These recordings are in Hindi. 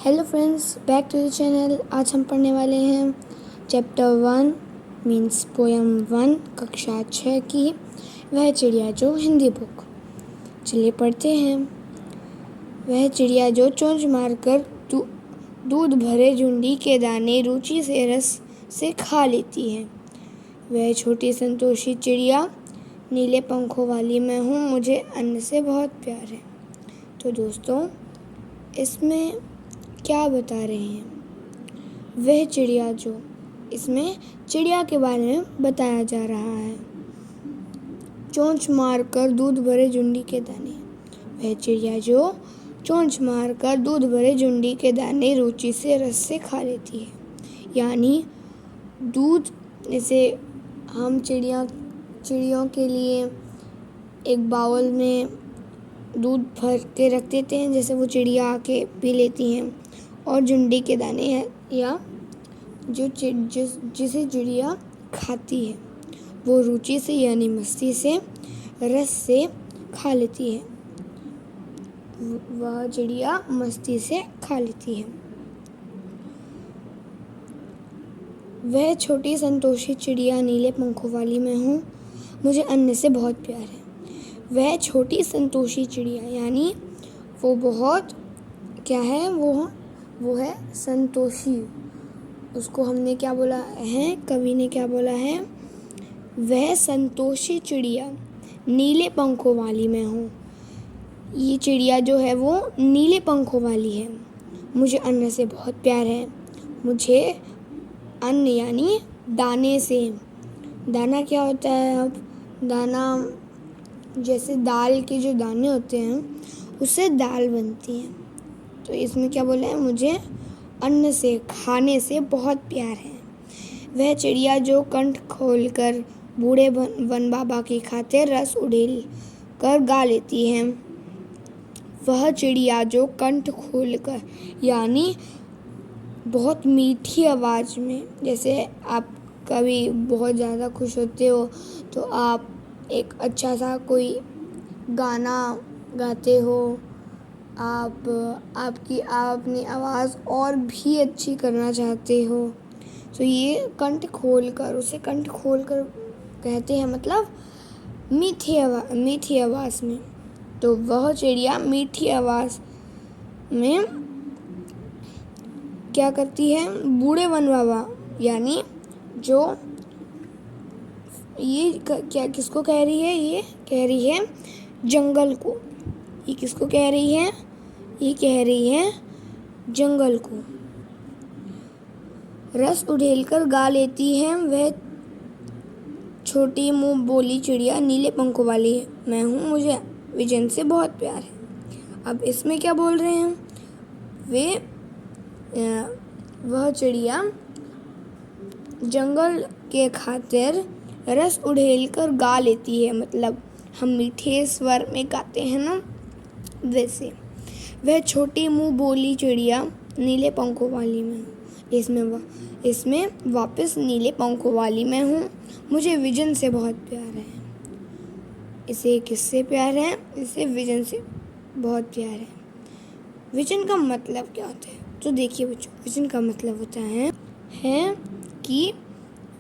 Hello friends, back to the channel. आज हम पढ़ने वाले हैं चैप्टर 1 मीन्स पोएम 1 कक्षा 6 की वह चिड़िया जो हिंदी बुक। चलिए पढ़ते हैं। वह चिड़िया जो चोंच मारकर दूध भरे झुंडी के दाने रुचि से रस से खा लेती है। वह छोटी संतोषी चिड़िया नीले पंखों वाली मैं हूँ, मुझे अन्न से बहुत प्यार है। तो दोस्तों, इसमें क्या बता रहे हैं? वह चिड़िया जो, इसमें चिड़िया के बारे में बताया जा रहा है। चोंच मारकर दूध भरे झुंडी के दाने। वह चिड़िया जो चोंच मारकर दूध भरे झुंडी के दाने रुचि से रस से खा लेती है। यानी दूध, जैसे हम चिड़ियों के लिए एक बाउल में दूध भर के रख देते हैं, जैसे वो चिड़िया आके पी लेती हैं। और झुंडी के दाने हैं या जिसे चिड़िया खाती है वो रुचि से यानी मस्ती से रस से खा लेती है। वह चिड़िया मस्ती से खा लेती है। वह छोटी संतोषी चिड़िया नीले पंखों वाली मैं हूँ, मुझे अन्न से बहुत प्यार है। वह छोटी संतोषी चिड़िया यानी वो बहुत क्या है, वो है संतोषी। उसको हमने क्या बोला है, कवि ने क्या बोला है? वह संतोषी चिड़िया नीले पंखों वाली मैं हूँ। ये चिड़िया जो है वो नीले पंखों वाली है। मुझे अन्न से बहुत प्यार है। मुझे अन्न यानी दाने से। दाना क्या होता है? अब दाना जैसे दाल के जो दाने होते हैं उससे दाल बनती है। तो इसमें क्या बोला है? मुझे अन्न से, खाने से बहुत प्यार है। वह चिड़िया जो कंठ खोलकर बूढ़े वन बाबा की खातिर रस उड़ेल कर गा लेती है। वह चिड़िया जो कंठ खोलकर यानी बहुत मीठी आवाज़ में, जैसे आप कभी बहुत ज़्यादा खुश होते हो तो आप एक अच्छा सा कोई गाना गाते हो, आप अपनी आवाज़ और भी अच्छी करना चाहते हो, तो ये कंठ खोलकर, उसे कंठ खोलकर कहते हैं, मतलब मीठी आवाज़ में। तो वह चिड़िया मीठी आवाज़ में क्या करती है? बूढ़े वन बाबा यानी जो ये क्या किसको कह रही है? ये कह रही है जंगल को। ये किसको कह रही है? ये कह रही है जंगल को। रस उड़ेलकर गा लेती है वह छोटी मुंह बोली चिड़िया नीले पंखों वाली मैं हूँ, मुझे विजन से बहुत प्यार है। अब इसमें क्या बोल रहे हैं? वह चिड़िया जंगल के खातिर रस उड़ेलकर गा लेती है, मतलब हम मीठे स्वर में गाते हैं ना, वैसे। वह छोटी मुंह बोली चिड़िया नीले पंखों वाली मैं हूँ। इसमें वापस नीले पंखों वाली मैं हूँ, मुझे विजन से बहुत प्यार है। इसे किससे प्यार है? इसे विजन से बहुत प्यार है। विजन का मतलब क्या होता है? तो देखिए बच्चों, विजन का मतलब होता है कि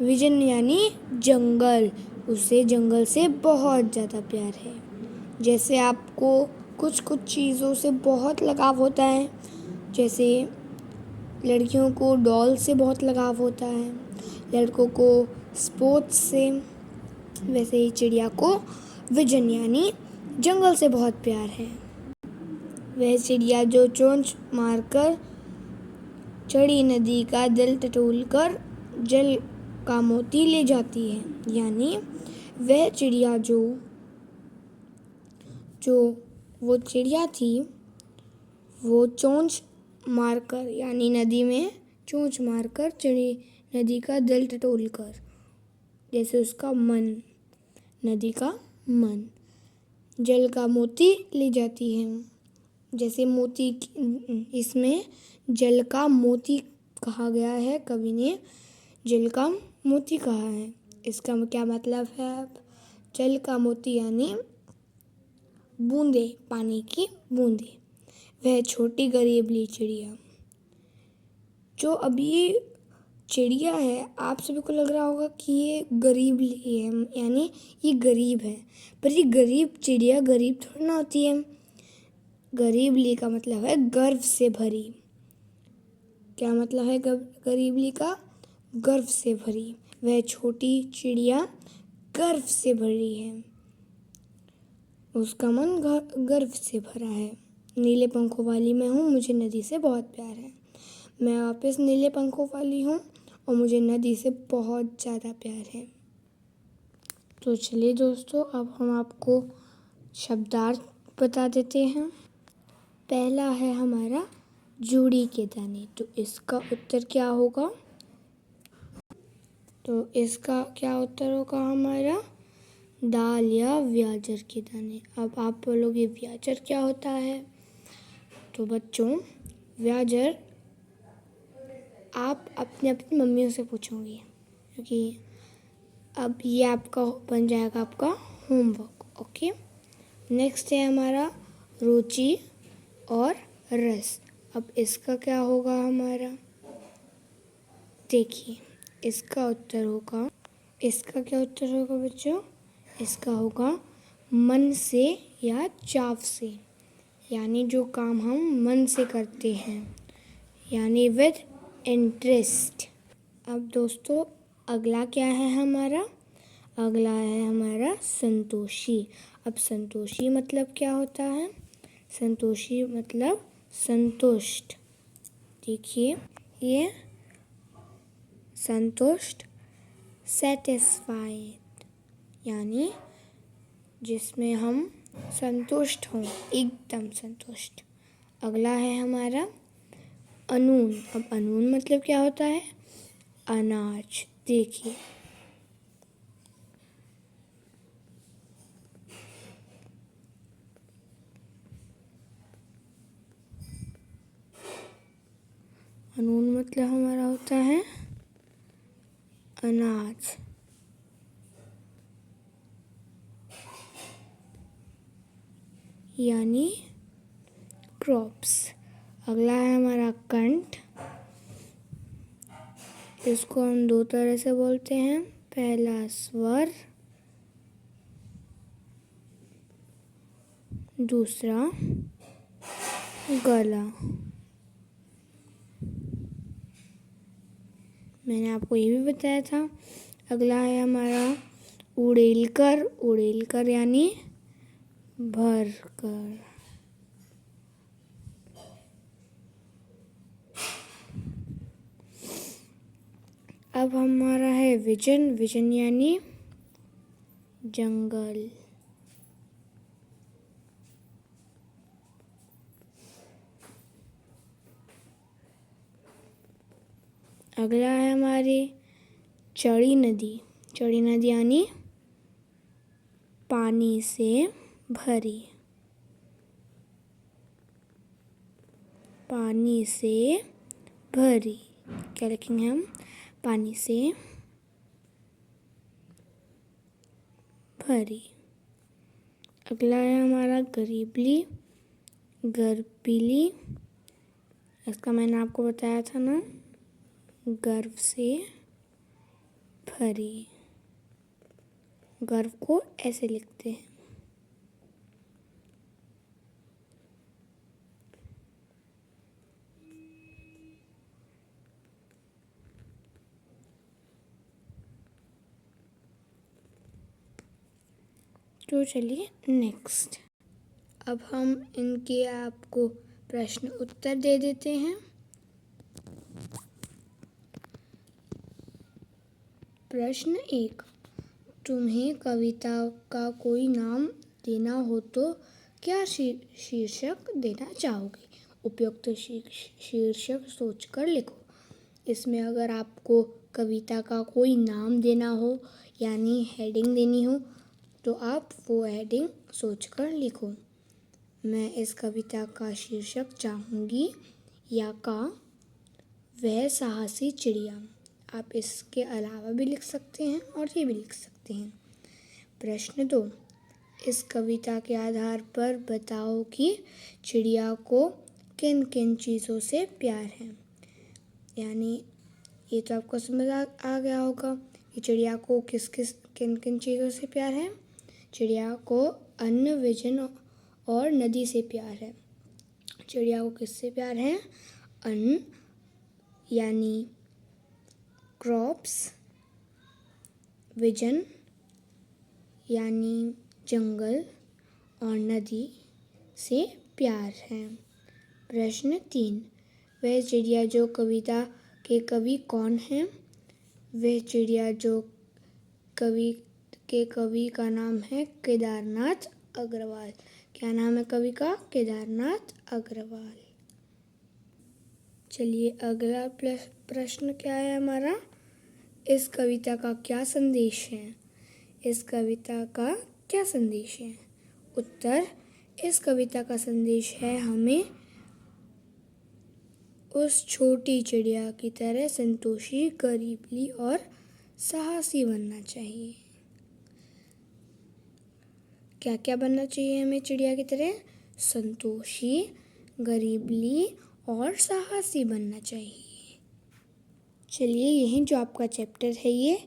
विजन यानी जंगल, उसे जंगल से बहुत ज़्यादा प्यार है। जैसे आपको कुछ चीज़ों से बहुत लगाव होता है, जैसे लड़कियों को डॉल से बहुत लगाव होता है, लड़कों को स्पोर्ट्स से, वैसे ही चिड़िया को विजन यानी जंगल से बहुत प्यार है। वह चिड़िया जो चोंच मारकर चढ़ी नदी का दिल टटोलकर जल का मोती ले जाती है। यानी वह चिड़िया जो वो चिड़िया थी, वो चोंच मारकर यानी नदी में चोंच मारकर चढ़ी नदी का दिल टटोलकर, जैसे उसका मन, नदी का मन, जल का मोती ले जाती है। जैसे मोती, इसमें जल का मोती कहा गया है, कवि ने जल का मोती कहा है। इसका क्या मतलब है? जल का मोती यानी बूंदे, पानी की बूंदे। वह छोटी गरीबली चिड़िया जो अभी चिड़िया है, आप सभी को लग रहा होगा कि ये गरीब है, यानी ये गरीब है, पर ये गरीब चिड़िया गरीब थोड़ी ना होती है। गरीबली का मतलब है गर्व से भरी। क्या मतलब है गरीबली का? गर्व से भरी। वह छोटी चिड़िया गर्व से भरी है, उसका मन गर्व से भरा है। नीले पंखों वाली मैं हूँ, मुझे नदी से बहुत प्यार है। मैं वापस नीले पंखों वाली हूँ और मुझे नदी से बहुत ज़्यादा प्यार है। तो चलिए दोस्तों, अब हम आपको शब्दार्थ बता देते हैं। पहला है हमारा जूड़ी के दाने। तो इसका उत्तर क्या होगा? तो इसका क्या उत्तर होगा हमारा? दाल या व्याजर के दाने। अब आप बोलोगे व्याजर क्या होता है? तो बच्चों, व्याजर आप अपनी अपनी मम्मियों से पूछोगे, क्योंकि अब ये आपका बन जाएगा आपका होमवर्क। ओके, नेक्स्ट है हमारा रुचि और रस। अब इसका क्या होगा हमारा? देखिए, इसका क्या उत्तर होगा बच्चों? इसका होगा मन से या चाव से, यानी जो काम हम मन से करते हैं, यानी विद इंटरेस्ट। अब दोस्तों, अगला क्या है हमारा? अगला है हमारा संतोषी। अब संतोषी मतलब क्या होता है? संतोषी मतलब संतुष्ट। देखिए, ये संतुष्ट, सेटिस्फाइड, यानी जिसमें हम संतुष्ट हों, एकदम संतुष्ट। अगला है हमारा अनून। अब अनून मतलब क्या होता है? अनाज। देखिए, अनून मतलब हमारा होता है अनाज। यानी क्रॉप्स। अगला है हमारा कंठ। इसको हम दो तरह से बोलते हैं। पहला स्वर, दूसरा गला। मैंने आपको ये भी बताया था। अगला है हमारा उड़ेलकर। उड़ेलकर यानी भर कर। अब हमारा है विजन। विजन यानी जंगल। अगला है हमारी चड़ी नदी। चड़ी नदी यानी पानी से भरी। पानी से भरी। क्या लिखेंगे हम? पानी से भरी। अगला है हमारा गरीबली। गर्बीली। इसका मैंने आपको बताया था ना, गर्व से भरी। गर्व को ऐसे लिखते हैं। तो चलिए नेक्स्ट, अब हम इनके आपको प्रश्न उत्तर दे देते हैं। प्रश्न 1, तुम्हें कविता का कोई नाम देना हो तो क्या शीर्षक देना चाहोगे? उपयुक्त शीर्षक सोचकर लिखो। इसमें अगर आपको कविता का कोई नाम देना हो, यानी हेडिंग देनी हो, तो आप वो हेडिंग सोचकर लिखो। मैं इस कविता का शीर्षक चाहूँगी या का वह साहसी चिड़िया। आप इसके अलावा भी लिख सकते हैं और ये भी लिख सकते हैं। प्रश्न 2, इस कविता के आधार पर बताओ कि चिड़िया को किन किन चीज़ों से प्यार है। यानी ये तो आपको समझ आ गया होगा कि चिड़िया को किन किन चीज़ों से प्यार है। चिड़िया को अन्न, विजन और नदी से प्यार है। चिड़िया को किससे प्यार है? अन्न यानी क्रॉप्स, विजन यानी जंगल और नदी से प्यार है। प्रश्न 3, वह चिड़िया जो कविता के कवि कौन हैं? वह चिड़िया जो कवि का नाम है केदारनाथ अग्रवाल। क्या नाम है कवि का? केदारनाथ अग्रवाल। चलिए अगला प्रश्न क्या है हमारा? इस कविता का क्या संदेश है? इस कविता का क्या संदेश है? उत्तर, इस कविता का संदेश है हमें उस छोटी चिड़िया की तरह संतोषी, गरीबली और साहसी बनना चाहिए। क्या क्या बनना चाहिए हमें चिड़िया की तरह? संतोषी, गरीबली और साहसी बनना चाहिए। चलिए यही जो आपका चैप्टर है ये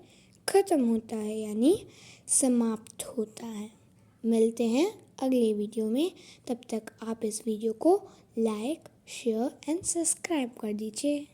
ख़त्म होता है, यानी समाप्त होता है। मिलते हैं अगले वीडियो में। तब तक आप इस वीडियो को लाइक, शेयर एंड सब्सक्राइब कर दीजिए।